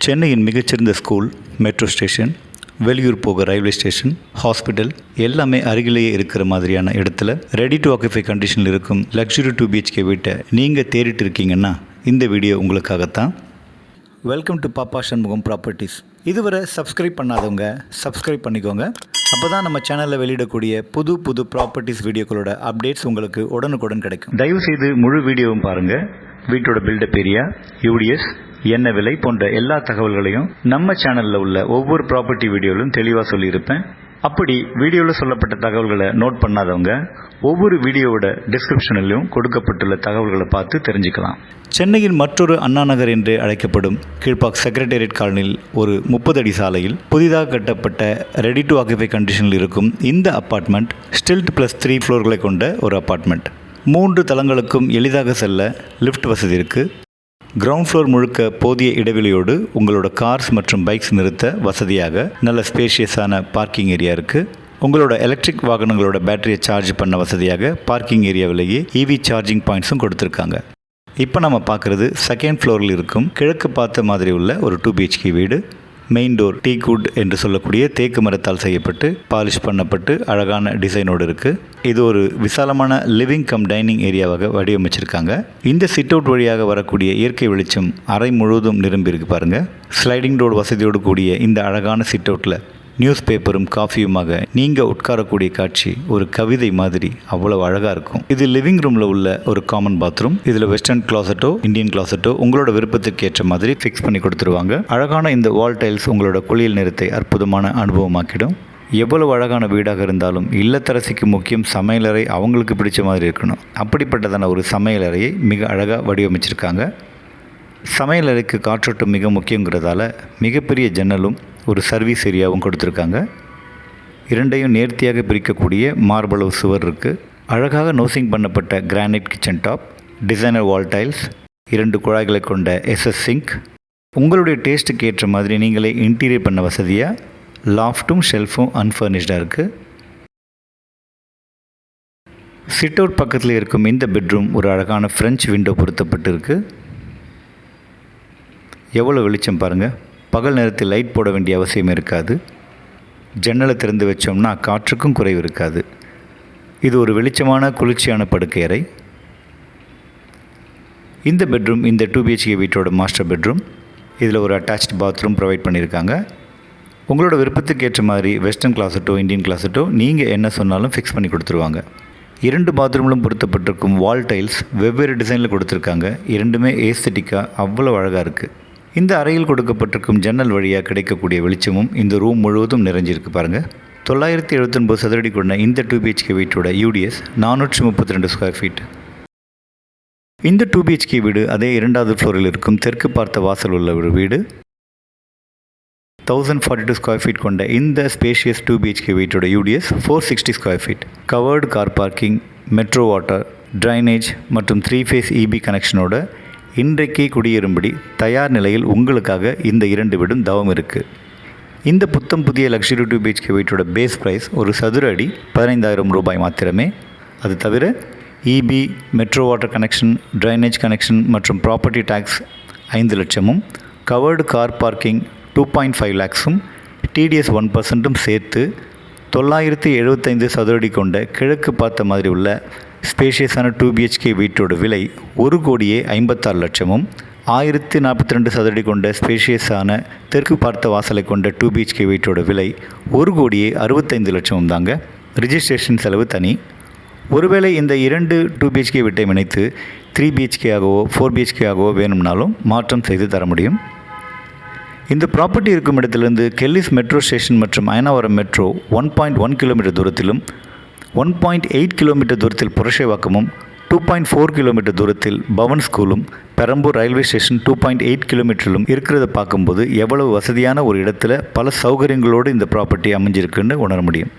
சென்னையின் மிகச்சிறந்த school, metro station, வெளியூர் போக ரயில்வே ஸ்டேஷன், ஹாஸ்பிட்டல் எல்லாமே அருகிலேயே இருக்கிற மாதிரியான இடத்துல ரெடி டு ஆக்குபை கண்டிஷனில் இருக்கும் லக்ஸுரி 2 BHK வீட்டை நீங்கள் தேடிட்டு இருக்கீங்கன்னா இந்த வீடியோ உங்களுக்காகத்தான். வெல்கம் டு பாப்பா சண்முகம் ப்ராப்பர்ட்டிஸ். இதுவரை சப்ஸ்கிரைப் பண்ணாதவங்க சப்ஸ்கிரைப் பண்ணிக்கோங்க. அப்போ தான் நம்ம சேனலில் வெளியிடக்கூடிய புது ப்ராப்பர்ட்டிஸ் வீடியோக்களோட அப்டேட்ஸ் உங்களுக்கு உடனுக்குடன் கிடைக்கும். தயவுசெய்து முழு வீடியோவும் பாருங்கள். வீட்டோட பில்டப் ஏரியா, யூடிஎஸ், என்ன விலை போன்ற எல்லா தகவல்களையும் நம்ம சேனலில் உள்ள ஒவ்வொரு ப்ராப்பர்ட்டி வீடியோவிலும் தெளிவாக சொல்லியிருப்பேன். அப்படி வீடியோவில் சொல்லப்பட்ட தகவல்களை நோட் பண்ணாதவங்க ஒவ்வொரு வீடியோவோட டிஸ்கிரிப்ஷனிலும் கொடுக்கப்பட்டுள்ள தகவல்களை பார்த்து தெரிஞ்சுக்கலாம். சென்னையின் மற்றொரு அண்ணா நகர் என்று அழைக்கப்படும் கீழ்பாக் செக்ரட்டேரியட் காலனியில் ஒரு 30 அடி சாலையில் புதிதாக கட்டப்பட்ட ரெடி டு ஆக்குபை கண்டிஷனில் இருக்கும் இந்த அப்பார்ட்மெண்ட் ஸ்டில்ட் +3 ஃப்ளோர்களை கொண்ட ஒரு அப்பார்ட்மெண்ட். 3 தளங்களுக்கும் எளிதாக செல்ல லிஃப்ட் வசதி இருக்குது. கிரவுண்ட் ஃப்ளோர் முழுக்க போதிய இடைவெளியோடு உங்களோட கார்ஸ் மற்றும் பைக்ஸ் நிறுத்த வசதியாக நல்ல ஸ்பேஷியஸான பார்க்கிங் ஏரியா இருக்குது. உங்களோட எலக்ட்ரிக் வாகனங்களோட பேட்டரியை சார்ஜ் பண்ண வசதியாக பார்க்கிங் ஏரியாவிலேயே EV சார்ஜிங் பாயிண்ட்ஸும் கொடுத்துருக்காங்க. இப்போ நம்ம பார்க்குறது செகண்ட் ஃப்ளோரில் இருக்கும் கிழக்கு பார்த்த மாதிரி உள்ள ஒரு 2 BHK வீடு. மெயின் டோர் டீக்வுட் என்று சொல்லக்கூடிய தேக்கு மரத்தால் செய்யப்பட்டு பாலிஷ் பண்ணப்பட்டு அழகான டிசைனோடு இருக்குது. இது ஒரு விசாலமான லிவிங் கம் டைனிங் ஏரியாவாக வடிவமைச்சிருக்காங்க. இந்த சிட் அவுட் வழியாக வரக்கூடிய இயற்கை வெளிச்சம் அறை முழுவதும் நிரம்பியிருக்கு பாருங்கள். ஸ்லைடிங் டோர் வசதியோடு கூடிய இந்த அழகான சிட் அவுட்டில் நியூஸ் பேப்பரும் காஃபியுமாக நீங்கள் உட்காரக்கூடிய காட்சி ஒரு கவிதை மாதிரி அவ்வளவு அழகாக இருக்கும். இது லிவிங் ரூமில் உள்ள ஒரு காமன் பாத்ரூம். இதில் வெஸ்டர்ன் கிளாசட்டோ இந்தியன் கிளாசட்டோ உங்களோட விருப்பத்துக்கு ஏற்ற மாதிரி ஃபிக்ஸ் பண்ணி கொடுத்துருவாங்க. அழகான இந்த வால் டைல்ஸ் உங்களோட குளியல் நேரத்தை அற்புதமான அனுபவமாக்கிடும். எவ்வளவு அழகான வீடாக இருந்தாலும் இல்லத்தரசிக்கு முக்கியம் சமையலறை அவங்களுக்கு பிடிச்ச மாதிரி இருக்கணும். அப்படிப்பட்டதான ஒரு சமையலறையை மிக அழகாக வடிவமைச்சிருக்காங்க. சமையலறைக்கு காற்றோட்டம் மிக முக்கியங்கிறதால மிகப்பெரிய ஜன்னலும் ஒரு சர்வீஸ் ஏரியாவும் கொடுத்துருக்காங்க. இரண்டையும் நேர்த்தியாக பிரிக்கக்கூடிய மார்பளவு சுவர் இருக்குது. அழகாக நோசிங் பண்ணப்பட்ட கிரானைட் கிச்சன் டாப், டிசைனர் வால் டைல்ஸ், 2 குழாய்களை கொண்ட SS சிங்க். உங்களுடைய டேஸ்ட்டுக்கு ஏற்ற மாதிரி நீங்களே இன்டீரியர் பண்ண வசதியாக லாஃப்ட்டும் ஷெல்ஃபும் அன்ஃபர்னிஷ்டாக இருக்குது. சிட் அவுட் பக்கத்தில் இருக்கும் இந்த பெட்ரூம் ஒரு அழகான ஃப்ரெஞ்ச் விண்டோ பொருத்தப்பட்டு இருக்குது. எவ்வளோ வெளிச்சம் பாருங்கள். பகல் நேரத்தில் லைட் போட வேண்டிய அவசியம் இருக்காது. ஜன்னலை திறந்து வச்சோம்னா காற்றுக்கும் குறைவு இருக்காது. இது ஒரு வெளிச்சமான குளிர்ச்சியான படுக்கை அறை. இந்த பெட்ரூம் இந்த 2 BHK வீட்டோட மாஸ்டர் பெட்ரூம். இதில் ஒரு அட்டாச்ட் பாத்ரூம் ப்ரொவைட் பண்ணியிருக்காங்க. உங்களோட விருப்பத்துக்கு ஏற்ற மாதிரி வெஸ்டர்ன் கிளாசட்டோ இந்தியன் கிளாசட்டோ நீங்கள் என்ன சொன்னாலும் ஃபிக்ஸ் பண்ணி கொடுத்துருவாங்க. 2 பாத்ரூம்லும் பொருத்தப்பட்டிருக்கும் வால் டைல்ஸ் வெவ்வேறு டிசைனில் கொடுத்துருக்காங்க. இரண்டுமே ஏஸ்தட்டிக்காக அவ்வளோ அழகாக இருக்குது. இந்த அறையில் கொடுக்கப்பட்டிருக்கும் ஜன்னல் வழியாக கிடைக்கக்கூடிய வெளிச்சமும் இந்த ரூம் முழுவதும் நிறைஞ்சிருக்கு பாருங்கள். 979 சதுரடி கொண்ட இந்த 2 BHK வீட்டோட UDS 432 ஸ்கொயர் ஃபீட். இந்த 2 BHK வீடு அதே 2வது ஃப்ளோரில் இருக்கும் தெற்கு பார்த்த வாசல் உள்ள ஒரு வீடு. 1042 ஸ்கொயர் ஃபீட் கொண்ட இந்த ஸ்பேஷியஸ் 2 BHK வீட்டோட UDS 460 square feet. Covered car parking, metro water, drainage மற்றும் 3 ஃபேஸ் EB கனெக்ஷனோட இன்றைக்கே குடியேறும்படி தயார் நிலையில் உங்களுக்காக இந்த 2 வீடும் தவம் இருக்குது. இந்த புத்தம் புதிய லக்ஸுரி 2 BHK வீட்டோட பேஸ் ப்ரைஸ் ஒரு சதுர அடி 15,000 ரூபாய் மாத்திரமே. அது தவிர EB, metro water connection, drainage connection மற்றும் ப்ராப்பர்ட்டி டேக்ஸ் 5 லட்சமும், கவர்டு கார் பார்க்கிங் 2.5 lakhஸும், TDS 1%ம் சேர்த்து 975 சதுரடி கொண்ட கிழக்கு பார்த்த மாதிரி உள்ள ஸ்பேஷியஸான 2 BHK வீட்டோட விலை 1,56 லட்சமும், 1042 சதுரடி கொண்ட ஸ்பேஷியஸான தெற்கு பார்த்த வாசலை கொண்ட 2 BHK வீட்டோட விலை 1,65 லட்சமும் தாங்க. ரிஜிஸ்ட்ரேஷன் செலவு தனி. ஒருவேளை இந்த 2 2 BHK வீட்டை இணைத்து 3 BHK ஆகவோ 4 BHK ஆகவோ வேணும்னாலும் மாற்றம் செய்து தர முடியும். இந்த ப்ராப்பர்ட்டி இருக்கும் இடத்திலிருந்து கெல்லிஸ் மெட்ரோ ஸ்டேஷன் மற்றும் அயனாவரம் மெட்ரோ 1.1 கிலோமீட்டர் தூரத்திலும், 1.8 கிலோமீட்டர் தூரத்தில் புரஷேவாக்கமும், 2.4 கிலோமீட்டர் தூரத்தில் பவன் ஸ்கூலும், பெரம்பூர் ரயில்வே ஸ்டேஷன் 2.8 கிலோமீட்டரிலும் இருக்கிறத பார்க்கும்போது எவ்வளவு வசதியான ஒரு இடத்துல பல சௌகரியங்களோடு இந்த ப்ராப்பர்ட்டி அமைஞ்சிருக்குன்னு உணர முடியும்.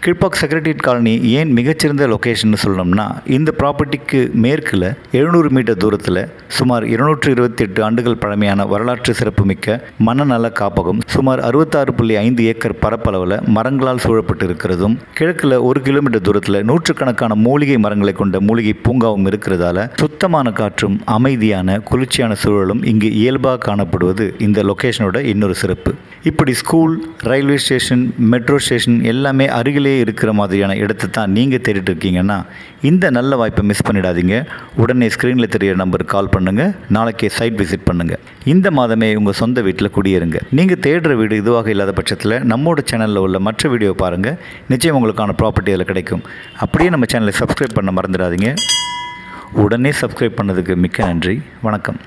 கீழ்ப்பாக்கம் செக்ரட்டரியேட் காலனி ஏன் மிகச்சிறந்த லொக்கேஷன் சொல்லணும்னா, இந்த ப்ராப்பர்ட்டிக்கு மேற்கில் 700 மீட்டர் தூரத்தில் சுமார் 228 ஆண்டுகள் பழமையான வரலாற்று சிறப்புமிக்க மனநல காப்பகம், சுமார் 66.5 ஏக்கர் பரப்பளவில் மரங்களால் சூழப்பட்டு இருக்கிறதும், கிழக்கில் 1 கிலோமீட்டர் தூரத்தில் நூற்றுக்கணக்கான மூலிகை மரங்களை கொண்ட மூலிகை பூங்காவும் இருக்கிறதால சுத்தமான காற்றும் அமைதியான குளிர்ச்சியான சூழலும் இங்கு இயல்பாக காணப்படுவது இந்த லொக்கேஷனோட இன்னொரு சிறப்பு. இப்படி school, railway station, metro station எல்லாமே அருகிலே இருக்கிற மாதிரியான இடத்தை தான் நீங்கள் தேடிட்டு இருக்கீங்கன்னா இந்த நல்ல வாய்ப்பை மிஸ் பண்ணிடாதீங்க. உடனே ஸ்க்ரீனில் தெரிகிற நம்பருக்கு கால் பண்ணுங்கள். நாளைக்கே சைட் விசிட் பண்ணுங்கள். இந்த மாதமே உங்கள் சொந்த வீட்டில் குடியேறுங்க. நீங்கள் தேடுற வீடு இதுவாக இல்லாத பட்சத்தில் நம்மோட சேனலில் உள்ள மற்ற வீடியோ பாருங்கள். நிச்சயம் உங்களுக்கான ப்ராப்பர்ட்டி அதில் கிடைக்கும். அப்படியே நம்ம சேனலை சப்ஸ்கிரைப் பண்ண மறந்துடாதீங்க. உடனே சப்ஸ்கிரைப் பண்ணதுக்கு மிக்க நன்றி. வணக்கம்.